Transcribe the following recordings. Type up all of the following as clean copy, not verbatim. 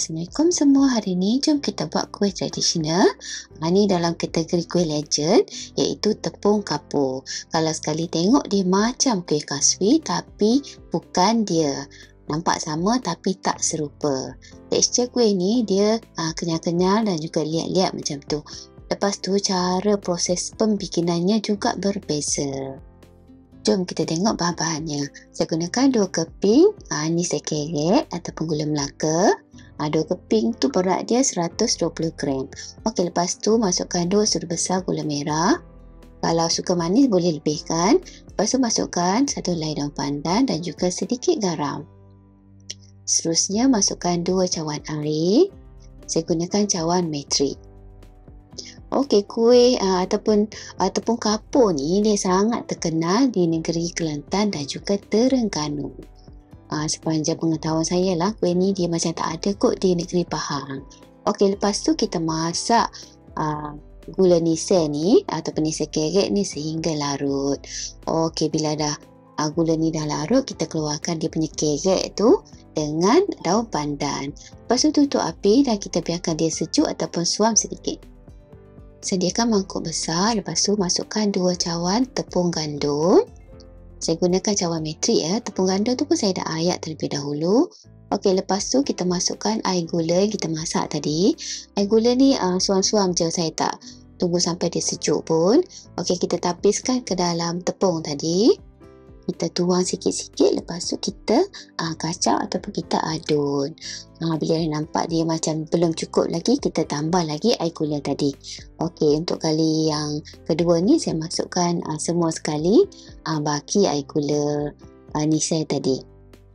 Assalamualaikum semua. Hari ni jom kita buat kuih tradisional. Ni dalam kategori kuih legend, iaitu tepung kapur. Kalau sekali tengok dia macam kuih kaswi tapi bukan dia. Nampak sama tapi tak serupa. Tekstur kuih ni dia kenyal-kenyal dan juga liat-liat macam tu. Lepas tu cara proses pembikinannya juga berbeza. Jom kita tengok bahan-bahannya. Saya gunakan 2 keping, ni saya kerek ataupun gula Melaka. 2 keping tu berat dia 120 gram. Okey, lepas tu masukkan 2 sudu besar gula merah. Kalau suka manis boleh lebihkan. Lepas tu masukkan 1 helai daun pandan dan juga sedikit garam. Seterusnya masukkan 2 cawan air. Saya gunakan cawan metrik. Okey, kuih ataupun tepung kapur ni dia sangat terkenal di negeri Kelantan dan juga Terengganu. Sepanjang pengetahuan saya lah, kuih ni dia macam tak ada kot di negeri Pahang. Okey, lepas tu kita masak gula nisel ni ataupun nisel kerek ni sehingga larut. Okey, bila dah gula ni dah larut, kita keluarkan dia punya kerek tu dengan daun pandan. Lepas tu tutup api dan kita biarkan dia sejuk ataupun suam sedikit. Sediakan mangkuk besar, lepas tu masukkan 2 cawan tepung gandum. Saya gunakan cawan metrik ya. Tepung gandum tu pun saya dah ayak terlebih dahulu. Okey, lepas tu kita masukkan air gula yang kita masak tadi. Air gula ni suam-suam je, saya tak tunggu sampai dia sejuk pun. Okey, kita tapiskan ke dalam tepung tadi. Kita tuang sikit-sikit, lepas tu kita kacau ataupun kita adun. Bila nampak dia macam belum cukup lagi, kita tambah lagi air gula tadi. Okey, untuk kali yang kedua ni saya masukkan semua sekali baki air gula nisel tadi.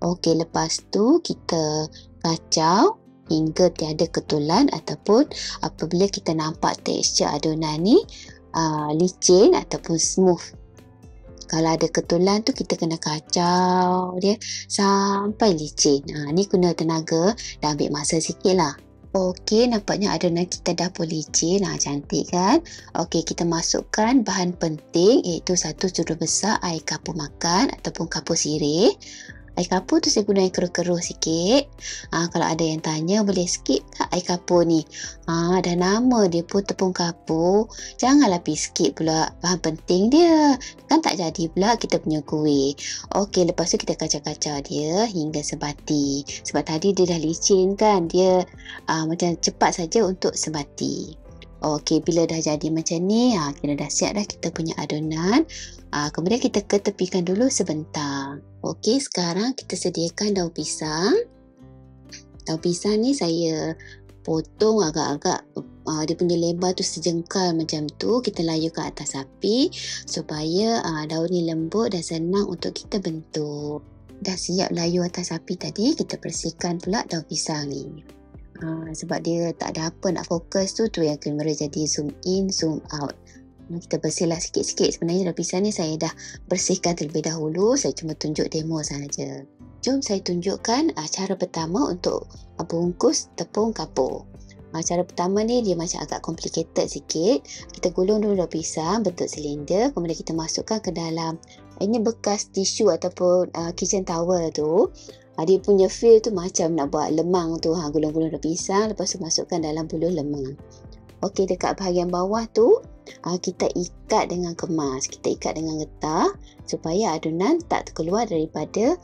Okey, lepas tu kita kacau hingga tiada ketulan ataupun apabila kita nampak tekstur adunan ni licin ataupun smooth. Kalau ada ketulan tu kita kena kacau dia sampai licin. Ni guna tenaga dan ambil masa sikit lah. Okey, nampaknya adunan kita dah pun licin. Cantik kan? Okey, kita masukkan bahan penting iaitu 1 sudu besar air kapur makan ataupun kapur sirih. Air kapur tu saya guna yang keruh-keruh sikit. Kalau ada yang tanya boleh skip tak air kapur ni. Dah nama dia pun tepung kapur. Janganlah pergi skip pula bahan penting dia. Kan tak jadi pula kita punya kuih. Okey, lepas tu kita kacau-kacau dia hingga sebati. Sebab tadi dia dah licin kan. Dia macam cepat saja untuk sebati. Okey, bila dah jadi macam ni, kira dah siap dah kita punya adunan. Kemudian kita ketepikan dulu sebentar. Okey, sekarang kita sediakan daun pisang. Daun pisang ni saya potong agak-agak dia punya lebar tu sejengkal macam tu. Kita layu ke atas api supaya daun ni lembut dan senang untuk kita bentuk. Dah siap layu atas api tadi, kita bersihkan pula daun pisang ni. Sebab dia tak ada apa nak fokus tu yang kamera jadi zoom in, zoom out. Kita bersihlah sikit-sikit. Sebenarnya daun pisang ni saya dah bersihkan terlebih dahulu. Saya cuma tunjuk demo sahaja. Jom saya tunjukkan cara pertama untuk bungkus tepung kapur. Cara pertama ni dia macam agak complicated sikit. Kita gulung dulu daun pisang bentuk silinder. Kemudian kita masukkan ke dalam, ini bekas tisu ataupun kitchen towel tu. Dia punya feel tu macam nak buat lemang tu. Gulung-gulung daun pisang, lepas tu masukkan dalam buluh lemang. Okey, dekat bahagian bawah tu kita ikat dengan kemas. Kita ikat dengan getah supaya adunan tak terkeluar daripada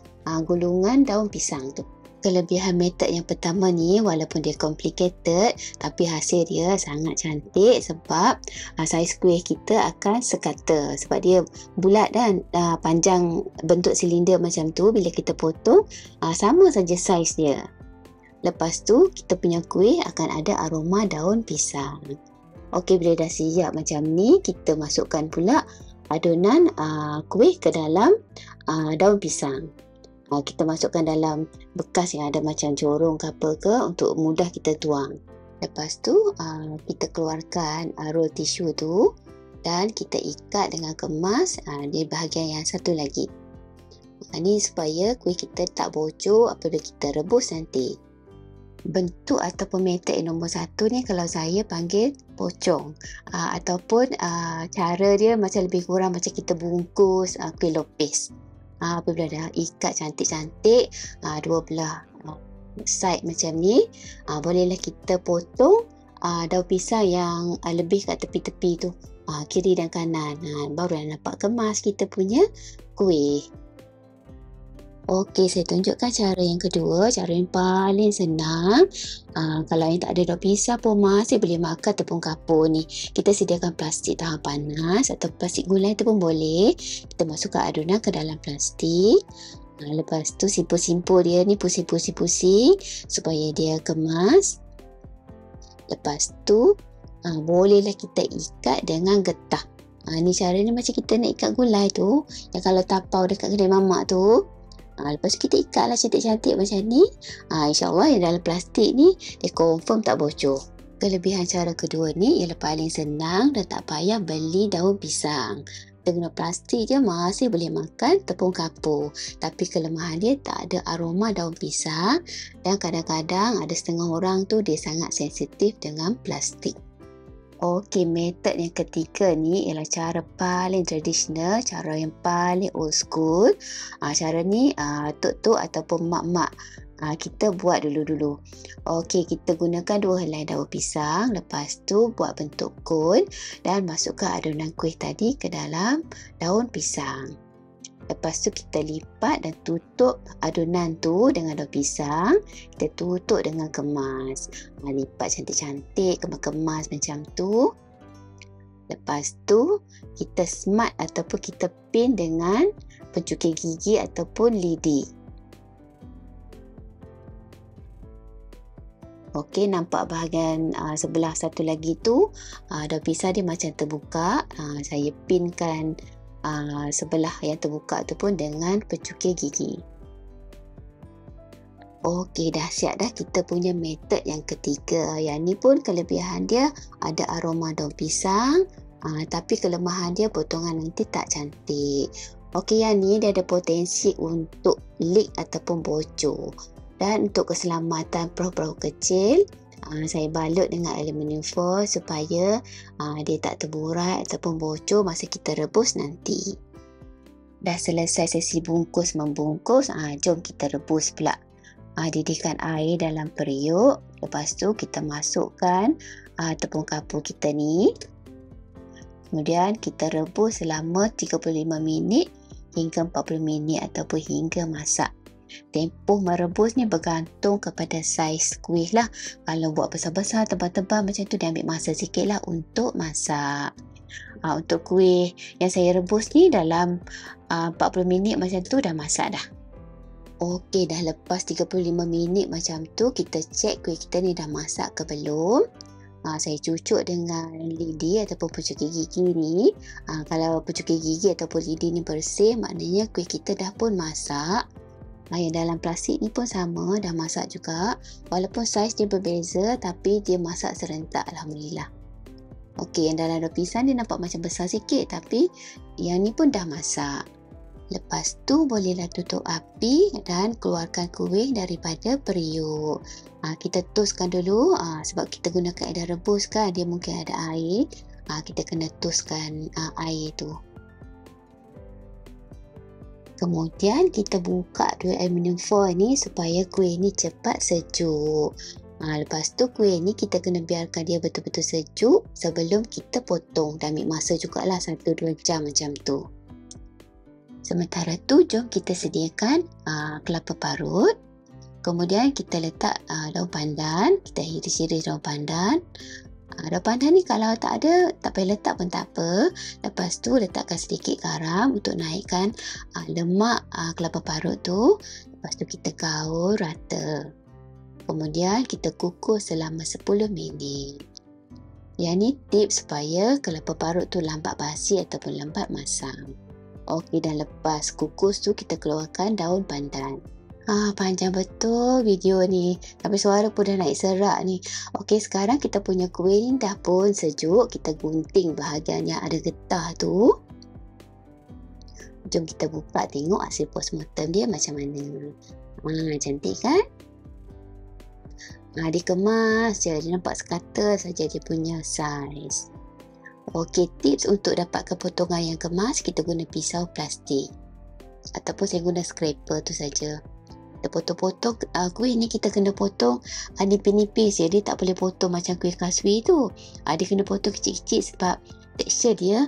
gulungan daun pisang tu. Kelebihan metod yang pertama ni, walaupun dia complicated tapi hasil dia sangat cantik sebab saiz kuih kita akan sekata. Sebab dia bulat dan panjang bentuk silinder macam tu. Bila kita potong sama saja saiz dia. Lepas tu kita punya kuih akan ada aroma daun pisang. Okey, bila dah siap macam ni, kita masukkan pula adunan kuih ke dalam daun pisang. Kita masukkan dalam bekas yang ada macam corong ke apa ke untuk mudah kita tuang. Lepas tu kita keluarkan roll tisu tu dan kita ikat dengan kemas di bahagian yang satu lagi. Ini supaya kuih kita tak bocor apabila kita rebus nanti. Bentuk ataupun metod yang nombor 1 ni kalau saya panggil pocong, ataupun cara dia macam lebih kurang macam kita bungkus kuih lopis. Apabila dah ikat cantik-cantik dua belah side macam ni, bolehlah kita potong daun pisang yang lebih kat tepi-tepi tu, kiri dan kanan. Baru nampak kemas kita punya kuih. Okey, saya tunjukkan cara yang kedua, cara yang paling senang. Kalau yang tak ada daun pisang pun masih boleh makan tepung kapur ni. Kita sediakan plastik tahan panas atau plastik gulai tu pun boleh. Kita masukkan adunan ke dalam plastik. Lepas tu simpul-simpul dia ni, pusing-pusing-pusing supaya dia kemas. Lepas tu bolehlah kita ikat dengan getah. Ni cara ni macam kita nak ikat gulai tu, yang kalau tapau dekat kedai mamak tu. Lepas tu kita ikatlah cantik-cantik macam ni. InsyaAllah yang dalam plastik ni dia confirm tak bocor. Kelebihan cara kedua ni ialah paling senang dan tak payah beli daun pisang. Kita guna plastik je masih boleh makan tepung kapur. Tapi kelemahan dia tak ada aroma daun pisang, dan kadang-kadang ada setengah orang tu dia sangat sensitif dengan plastik. Okey, metod yang ketiga ni ialah cara paling tradisional, cara yang paling old school. Cara ni tok-tok ataupun mak-mak kita buat dulu-dulu. Okey, kita gunakan 2 helai daun pisang. Lepas tu buat bentuk kon dan masukkan adunan kuih tadi ke dalam daun pisang. Lepas tu kita lipat dan tutup adunan tu dengan daun pisang. Kita tutup dengan kemas. Lipat cantik-cantik, kemas-kemas macam tu. Lepas tu kita smart ataupun kita pin dengan pencukir gigi ataupun lidi. Okey, nampak bahagian sebelah satu lagi tu daun pisang dia macam terbuka. Saya pinkan sebelah yang terbuka tu pun dengan pencukir gigi. Okey, dah siap dah kita punya metod yang ketiga. Yang ni pun kelebihan dia ada aroma daun pisang, tapi kelemahan dia potongan nanti tak cantik. Okey, yang ni dia ada potensi untuk leak ataupun bocor. Dan untuk keselamatan perahu-perahu kecil, saya balut dengan aluminium foil supaya dia tak terburai ataupun bocor masa kita rebus nanti. Dah selesai sesi bungkus membungkus, jom kita rebus pula. Didihkan air dalam periuk. Lepas tu kita masukkan tepung kapur kita ni. Kemudian kita rebus selama 35 minit hingga 40 minit ataupun hingga masak. Tempoh merebus ni bergantung kepada saiz kuih lah. Kalau buat besar-besar, tebal-tebal macam tu, dia ambil masa sikit lah untuk masak. Untuk kuih yang saya rebus ni dalam 40 minit macam tu dah masak dah. Okey, dah lepas 35 minit macam tu, kita cek kuih kita ni dah masak ke belum. Saya cucuk dengan lidi ataupun pencukir gigi ni. Kalau pencukir gigi ataupun lidi ni bersih, maknanya kuih kita dah pun masak. Yang dalam plastik ni pun sama, dah masak juga. Walaupun saiz dia berbeza, tapi dia masak serentak, Alhamdulillah. Okey, yang dalam daun pisang dia nampak macam besar sikit, tapi yang ni pun dah masak. Lepas tu bolehlah tutup api dan keluarkan kuih daripada periuk. Kita toskan dulu, sebab kita gunakan air rebus kan, dia mungkin ada air. Kita kena toskan air tu. Kemudian kita buka dua aluminium foil ni supaya kuih ni cepat sejuk. Lepas tu kuih ni kita kena biarkan dia betul-betul sejuk sebelum kita potong, dan ambil masa jugalah 1-2 jam macam tu. Sementara tu jom kita sediakan kelapa parut. Kemudian kita letak daun pandan, kita iris-iris daun pandan. Daun pandan ni kalau tak ada, tak payah letak pun tak apa. Lepas tu letakkan sedikit garam untuk naikkan lemak kelapa parut tu. Lepas tu kita gaul rata. Kemudian kita kukus selama 10 minit. Yang ni tips supaya kelapa parut tu lambat basi ataupun lambat masam. Okey, dan lepas kukus tu kita keluarkan daun pandan. Panjang betul video ni, tapi suara pun dah naik serak ni. Okey, sekarang kita punya kuih ni dah pun sejuk. Kita gunting bahagian yang ada getah tu. Jom kita buka tengok hasil postmortem dia macam mana. Cantik kan? Dikemas je, dia nampak sekata saja dia punya saiz. Okey, tips untuk dapatkan potongan yang kemas, kita guna pisau plastik ataupun saya guna scraper tu saja. Kita potong-potong. Kuih ni kita kena potong nipis-nipis je. Dia tak boleh potong macam kuih kaswi tu. Dia kena potong kecil-kecil sebab tekstur dia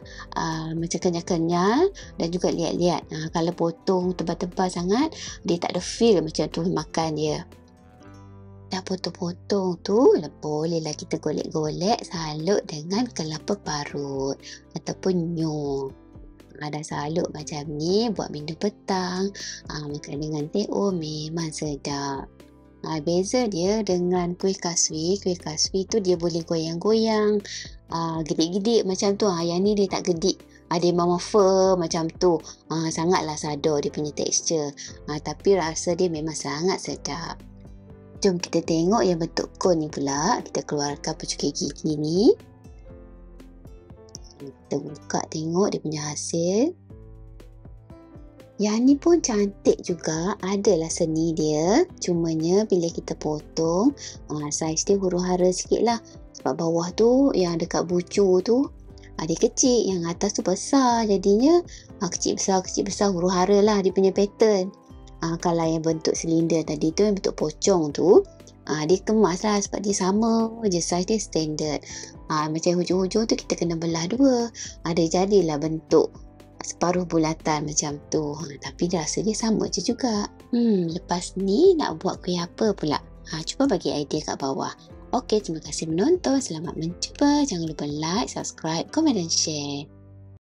macam kenyal-kenyal dan juga liat-liat. Kalau potong tebal-tebal sangat, dia tak ada feel macam tu makan dia. Dah potong-potong tu, bolehlah kita golek-golek salut dengan kelapa parut ataupun nyung. Dah salut macam ni, buat minum petang, makan dengan teh memang sedap. Beza dia dengan kuih kaswi. Kuih kaswi tu dia boleh goyang-goyang, gedik-gedik macam tu. Yang ni dia tak gedik. Dia memang firm macam tu. Sangatlah sadar dia punya tekstur. Tapi rasa dia memang sangat sedap. Jom kita tengok yang bentuk kon ni pula. Kita keluarkan pecukai gigi ni. Kita buka tengok dia punya hasil. Yang ni pun cantik juga. Adalah seni dia. Cumanya bila kita potong, saiz dia huru-hara sikit lah. Sebab bawah tu yang dekat bucu tu dia kecil. Yang atas tu besar. Jadinya kecil besar huru-hara lah dia punya pattern. Kalau yang bentuk silinder tadi tu, yang bentuk pocong tu, dia kemas lah sebab dia sama je, saiz dia standard. Macam hujung-hujung tu kita kena belah dua. Dia jadilah bentuk separuh bulatan macam tu. Tapi rasa dia sama je juga. Lepas ni nak buat kuih apa pula? Cuba bagi idea kat bawah. Okey, terima kasih menonton. Selamat mencuba. Jangan lupa like, subscribe, komen dan share.